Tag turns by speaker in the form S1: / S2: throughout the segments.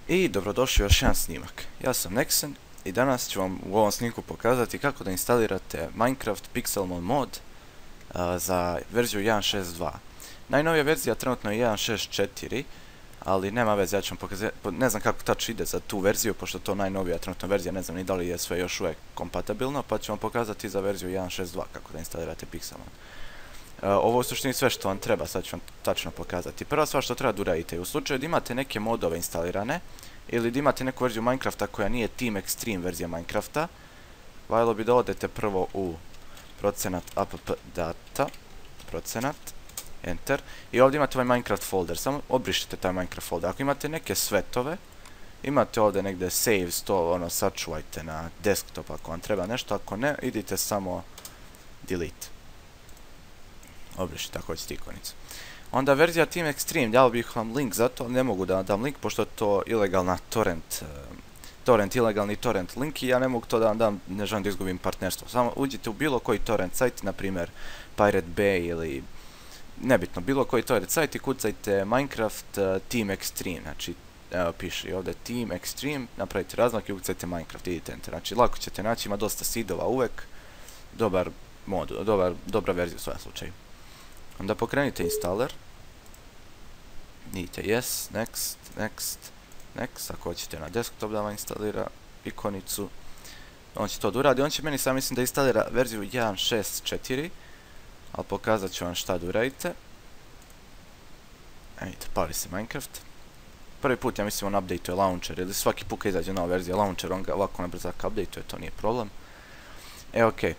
S1: I dobrodošli u još jedan snimak. Ja sam Nexen i danas ću vam u ovom snimku pokazati kako da instalirate Minecraft Pixelmon mod za verziju 1.6.2. Najnovija verzija trenutno je 1.6.4, ali nema veze, ja ću vam pokazati, ne znam kako tačno ide za tu verziju, pošto to najnovija trenutno verzija, ne znam ni da li je sve još uvijek kompatibilno, pa ću vam pokazati za verziju 1.6.2 kako da instalirate Pixelmon. Ovo u suštini sve što vam treba, sad ću vam tačno pokazati. Prva stvar što treba da uradite, u slučaju da imate neke modove instalirane, ili da imate neku verziju Minecrafta koja nije Team Extreme verzija Minecrafta, valjalo bi da odete prvo u procenat app data, procenat, enter, i ovdje imate ovaj Minecraft folder, samo obrišite taj Minecraft folder. Ako imate neke svetove, imate ovdje negdje saves, to sačuvajte na desktop ako vam treba nešto, ako ne, idite samo delete. Obrišite ako hoćete ikonicu. Onda verzija Team Extreme, dao bih vam link za to, ne mogu da vam dam link pošto je to ilegalna ilegalni torrent link i ja ne mogu to da vam dam, ne želim da izgubim partnerstvo. Samo uđite u bilo koji torrent sajt, na primjer Pirate Bay ili nebitno, bilo koji torrent sajt i kucajte Minecraft Team Extreme, znači evo piše i ovdje Team Extreme, napravite razmak i ukucajte Minecraft, idite enter, znači lako ćete naći, ima dosta seedova uvek, dobar mod, dobra verzija u svakom slučaju. Onda pokrenite installer, idite yes, next, next, next, ako hoćete na desktop da vam instalira ikonicu, on će to da uradi, on će meni sam mislim da instalira verziju 1.6.4, ali pokazat ću vam šta da uradite. Vidite, pali se Minecraft. Prvi put ja mislim on updateuje launcher, ili svaki put kad izađe nova verzija launcher, on ga ovako nabrzak updateuje, to nije problem. Okej.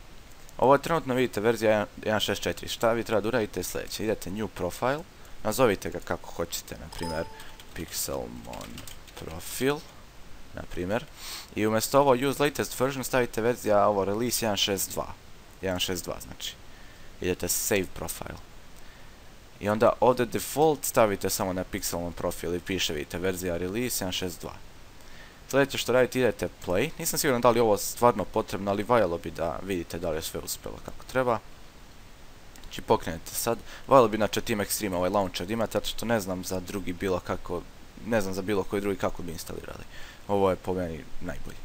S1: Ovo je trenutno, vidite, verzija 1.6.4. Šta vi treba da uradite sljedeće? Idete New Profile, nazovite ga kako hoćete, na primjer Pixelmon Profil, na primjer. I umjesto ovo Use Latest Version stavite verzija ovo Release 1.6.2. 1.6.2 znači. Idete Save Profile. I onda ovdje Default stavite samo na Pixelmon Profil i piše, vidite, verzija Release 1.6.2. Sljedeće što radite, idete play, nisam siguran da li je ovo stvarno potrebno, ali valjalo bi da vidite da li je sve uspjelo kako treba. Znači pokrenete sad, valjalo bi inače Team Extreme ovaj launcher da imate, zato što ne znam za drugi bilo kako, ne znam za bilo koji drugi kako bi instalirali. Ovo je po meni najbolji.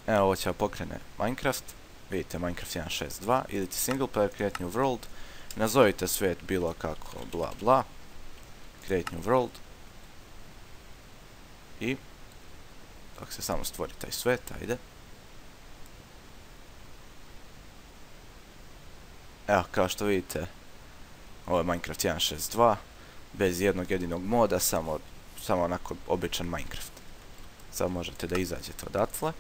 S1: Evo ovo će vam pokrene Minecraft, vidite Minecraft 1.6.2, idete single player, create new world, nazovite svijet bilo kako, bla bla, create new world, i dok se samo stvori taj svet, ajde. Evo, kao što vidite, ovo je Minecraft 1.6.2, bez jednog jedinog moda, samo onako običan Minecraft. Sad možete da izađete odatle.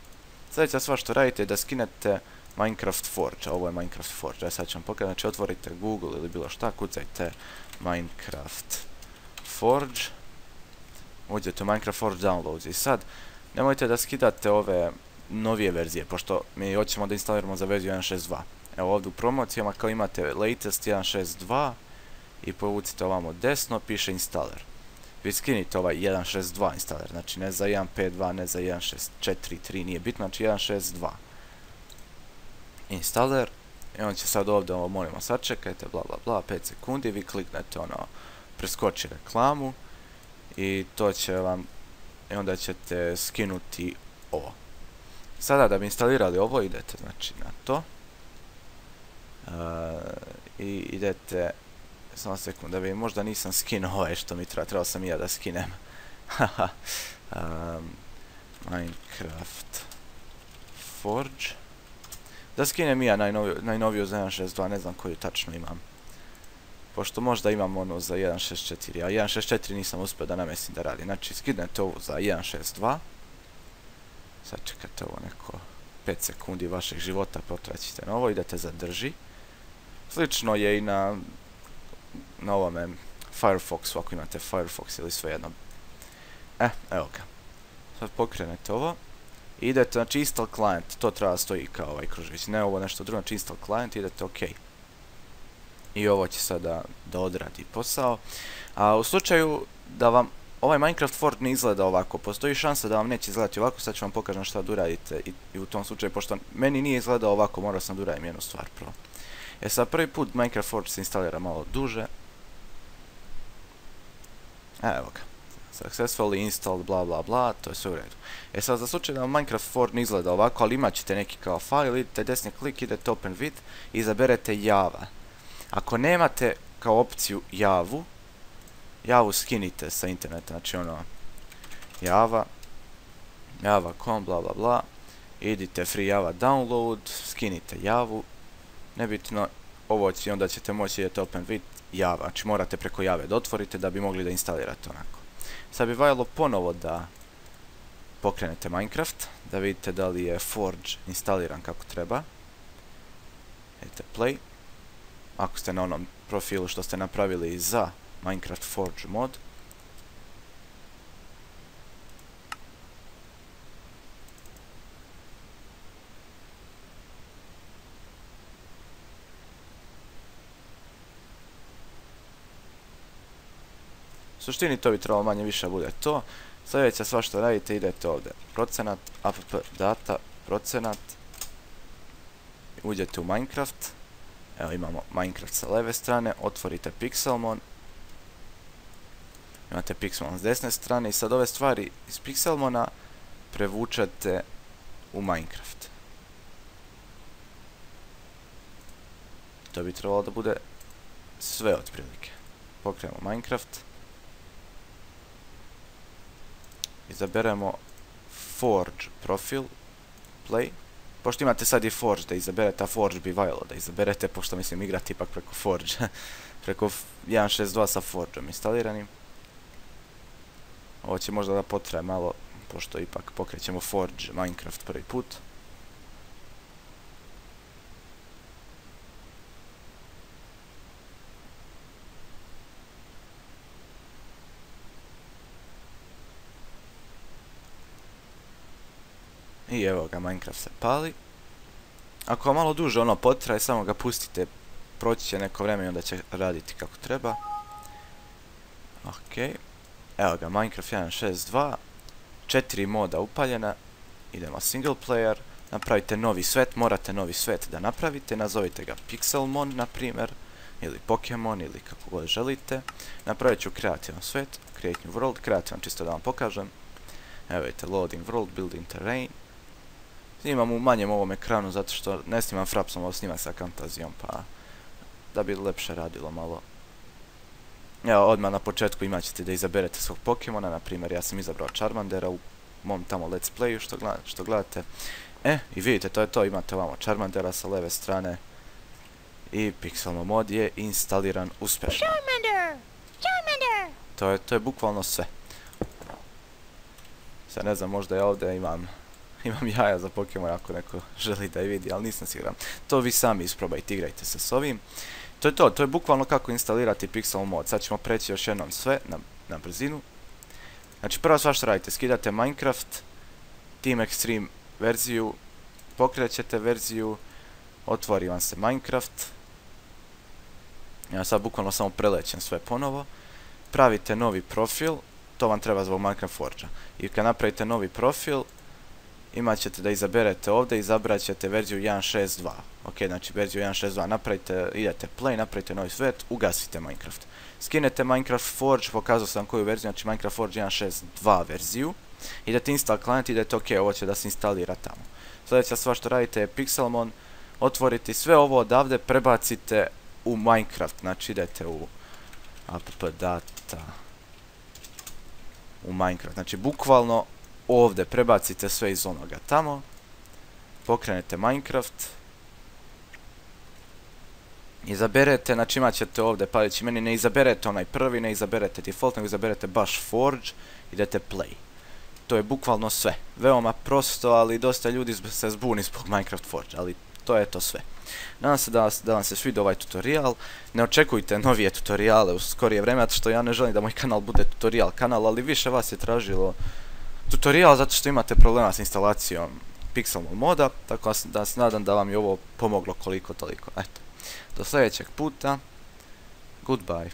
S1: Sljedeća stvar što radite je da skinete Minecraft Forge, a ovo je Minecraft Forge. Ja sad ću vam pokazati, znači otvorite Google ili bilo šta, kucajte Minecraft Forge, uđete u Minecraft Forge Downloads i sad, nemojte da skidate ove novije verzije, pošto mi hoćemo da instaliramo za verziju 1.6.2. Evo ovdje u promocijama kao imate Latest 1.6.2 i povucite ovamo desno, piše installer. Vi skinite ovaj 1.6.2 installer, znači ne za 1.5.2, ne za 1.6.4.3, nije bitno, znači 1.6.2. Installer, i on će sad ovdje, molimo sačekajte, bla bla bla, 5 sekundi, vi kliknete preskoči reklamu i to će vam, i onda ćete skinuti ovo. Sada da bi instalirali ovo idete znači na to i idete, samo sekund da vidim, možda nisam skinuo ovaj što mi trebao sam i ja da skinem. Minecraft Forge, da skinem i ja najnoviju za 1.6.2, ne znam koju tačno imam, pošto možda imam ono za 1.6.4, a 1.6.4 nisam uspio da namestim da radi. Znači skidnete ovo za 1.6.2, sad čekate ovo neko 5 sekundi vašeg života, potraćite na ovo, idete zadrži. Slično je i na ovome Firefoxu, ako imate Firefox ili svejedno. Evo ga. Sad pokrenete ovo i idete, znači install client, to treba stoji kao ovaj kružić, ne ovo nešto drugo, znači install client, idete OK. I ovo će sada da odradi posao. A u slučaju da vam ovaj Minecraft Forge ne izgleda ovako, postoji šansa da vam neće izgledati ovako, sad ću vam pokažem šta da uradite i u tom slučaju, pošto meni nije izgledao ovako, morao sam da uradim jednu stvar prvo. Sad prvi put Minecraft Forge se instalira malo duže. Evo ga. successfully installed, bla bla bla, to je sve u redu. E sad, za slučaj da vam Minecraft Forge ne izgleda ovako, ali imat ćete neki kao file, idete desni klik, idete open with i izaberete Java. Ako nemate kao opciju Javu skinite sa interneta, znači ono, Java.com, bla bla bla, idite free Java download, skinite Javu, nebitno, ovo će, onda ćete moći idete open with Java, znači morate preko Jave da otvorite da bi mogli da instalirate onako. Sad bi valjalo ponovo da pokrenete Minecraft, da vidite da li je Forge instaliran kako treba. Idete play. Ako ste na onom profilu što ste napravili za Minecraft Forge mod. U suštini to bi trebalo manje više bude to. Sljedeća sva što radite, idete ovdje procenat, app data, procenat, uđete u Minecraft, evo imamo Minecraft sa leve strane, otvorite Pixelmon, imate Pixelmon s desne strane i sad ove stvari iz Pixelmona prevučete u Minecraft. To bi trebalo da bude sve otprilike. Pokrenemo Minecraft. Izaberemo Forge profil, play. Pošto imate sad i Forge da izaberete, a Forge bi valjalo da izaberete, pošto mislim igrati ipak preko Forge. Preko 1.6.2 sa Forgeom instaliranim. Ovo će možda da potraje malo, pošto ipak pokrećemo Forge Minecraft prvi put. I evo ga, Minecraft se pali. Ako malo duže ono potraje, samo ga pustite, proći će neko vreme i onda će raditi kako treba. Ok. Evo ga, Minecraft 1.6.2. 4 moda upaljena. Idemo single player. Napravite novi svet, morate novi svet da napravite. Nazovite ga Pixelmon, na primjer. Ili Pokemon, ili kako god želite. Napravit ću kreativan svet. Create new world, kreativan čisto da vam pokažem. Evo vidite, loading world, building terrain. Snimam u manjem ovom ekranu zato što ne snimam frapsom, ovo snimam sa Camtasiom, pa da bi lepše radilo malo. Evo, odmah na početku imat ćete da izaberete svog Pokemona, na primjer ja sam izabrao Charmandera u mom tamo let's playu što gledate. I vidite, to je to, imate ovamo Charmandera sa leve strane i Pixelmon mod je instaliran uspješno. To je bukvalno sve. Sad ne znam, možda ja ovdje imam jaja za Pokemon ako neko želi da je vidi, ali nisam siguran. To vi sami isprobajte, igrajte se s ovim. To je bukvalno kako instalirati Pixelmon mod. Sad ćemo preći još jednom sve na brzinu. Znači prva stvar što radite, skidate Minecraft, Team Extreme verziju, pokrećete verziju, otvori vam se Minecraft. Ja sad bukvalno samo prelećem sve ponovo. Pravite novi profil, to vam treba zbog Minecraft Forge-a. I kad napravite novi profil, imat ćete da izaberete ovdje, izabrat ćete verziju 1.6.2. Ok, znači verziju 1.6.2 napravite, idete play, napravite novi svet, ugasite Minecraft. Skinete Minecraft Forge, pokazao sam koju verziju, znači Minecraft Forge 1.6.2 verziju. Idete install client, idete ok, ovo će da se instalira tamo. Sljedeća stvar što radite je Pixelmon, otvorite sve ovo odavde, prebacite u Minecraft, znači idete u app data, u Minecraft, znači bukvalno ovdje prebacite sve iz onoga tamo, pokrenete Minecraft, izaberete, znači imat ćete ovdje palići meni, ne izaberete onaj prvi, ne izaberete default, nego izaberete baš Forge, idete play. To je bukvalno sve. Veoma prosto, ali dosta ljudi se zbuni zbog Minecraft Forge, ali to je to sve. Nadam se da vam se svidio ovaj tutorial. Ne očekujte novije tutoriale u skorije vreme, zato što ja ne želim da moj kanal bude tutorial kanal, ali više vas je tražilo tutorial zato što imate problema s instalacijom Pixelmon moda, tako da se nadam da vam je ovo pomoglo koliko toliko. Eto, do sljedećeg puta. Goodbye.